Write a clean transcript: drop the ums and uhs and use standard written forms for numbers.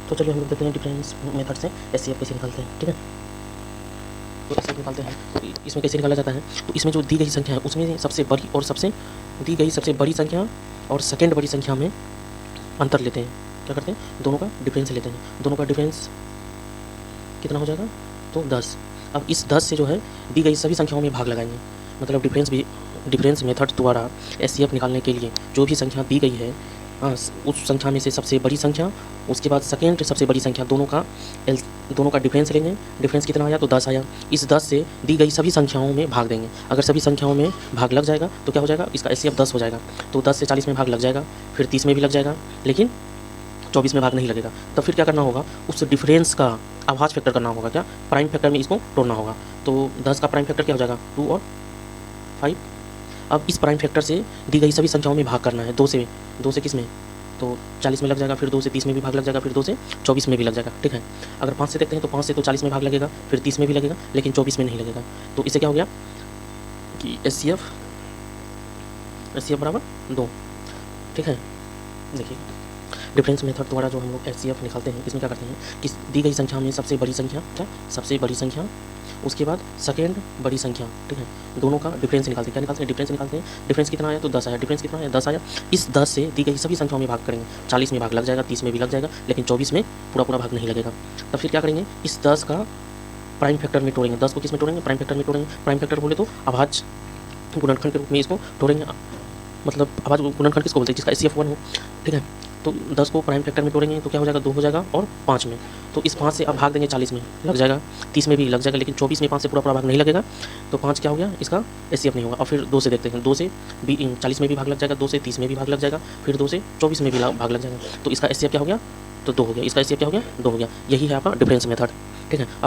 तो चलिए हम लोग देखते हैं डिफरेंस मेथड से एचसीएफ कैसे निकालते हैं। ठीक है, तो एचसीएफ निकालते हैं तो इसमें कैसे निकाला जाता है। तो इसमें जो दी गई संख्या है उसमें सबसे बड़ी और दी गई सबसे बड़ी संख्या और सेकेंड बड़ी संख्या में अंतर लेते हैं। क्या करते हैं, दोनों का डिफरेंस लेते हैं। दोनों का डिफरेंस कितना हो जाएगा, तो 10। अब इस 10 से जो है दी गई सभी संख्याओं में भाग लगाएंगे। मतलब डिफरेंस मेथड द्वारा एचसीएफ निकालने के लिए जो भी संख्या दी गई है, हाँ, उस संख्या में से सबसे बड़ी संख्या, उसके बाद सेकेंड सबसे बड़ी संख्या, दोनों का डिफरेंस लेंगे। डिफरेंस कितना आया, तो 10 आया। इस 10 से दी गई सभी संख्याओं में भाग देंगे। अगर सभी संख्याओं में भाग लग जाएगा तो क्या हो जाएगा, इसका एचसीएफ 10 हो जाएगा। तो 10 से 40 में भाग लग जाएगा, फिर 30 में भी लग जाएगा, लेकिन 24 में भाग नहीं लगेगा। तब फिर क्या करना होगा, उस डिफरेंस का आभाज्य फैक्टर करना होगा। क्या, प्राइम फैक्टर में इसको तोड़ना होगा। तो 10 का प्राइम फैक्टर क्या हो जाएगा, 2 और 5। अब इस प्राइम फैक्टर से दी गई सभी संख्याओं में भाग करना है। 2 से किस में, तो 40 में लग जाएगा, फिर 2 से 30 में भी भाग लग जाएगा, फिर 2 से 24 में भी लग जाएगा। ठीक है, अगर 5 से देखते हैं तो 5 से तो 40 में भाग लगेगा, फिर 30 में भी लगेगा, लेकिन 24 में नहीं लगेगा। तो इससे क्या हो गया कि एचसीएफ बराबर 2। ठीक है, देखिए डिफरेंस मेथड द्वारा जो हम लोग एचसीएफ निकालते हैं, इसमें क्या करते हैं कि दी गई संख्या में सबसे बड़ी संख्या, क्या, सबसे बड़ी संख्या, उसके बाद सेकेंड बड़ी संख्या, ठीक है, दोनों का डिफरेंस निकालते हैं। क्या निकालते हैं, डिफरेंस निकालते हैं। डिफरेंस कितना आया, तो 10 आया। डिफरेंस कितना आया, 10 आया। इस 10 से दी गई सभी संख्याओं में भाग करेंगे। 40 में भाग लग जाएगा, 30 में भी लग जाएगा, लेकिन 24 में पूरा भाग नहीं लगेगा। तब फिर क्या करेंगे, इस 10 का प्राइम फैक्टर में तोड़ेंगे। 10 को किस में तोड़ेंगे, प्राइम फैक्टर में तोड़ेंगे। प्राइम फैक्टर बोले तो अभाज्य गुणनखंड के रूप में इसको तोड़ेंगे। मतलब अभाज्य गुणनखंड किसको बोलते हैं, जिसका एचसीएफ 1 हो। ठीक है, तो 10 को प्राइम फैक्टर में तोड़ेंगे तो क्या हो जाएगा, 2 हो जाएगा, और 5 में। तो इस 5 से अब भाग देंगे, 40 में लग जाएगा, 30 में भी लग जाएगा, लेकिन 24 में 5 से पूरा भाग नहीं लगेगा। तो 5 क्या हो गया, इसका एचसीएफ नहीं होगा। और फिर 2 से देखते हैं, 2 से 40 में भी भाग लग जाएगा, 2 से 30 में भी भाग लग जाएगा, फिर 2 से 24 में भी भाग लग जाएगा। तो इसका एचसीएफ क्या हो गया, तो 2 हो गया। इसका एचसीएफ क्या हो गया, 2 हो गया। यही है आपका डिफरेंस मेथड। ठीक है, अब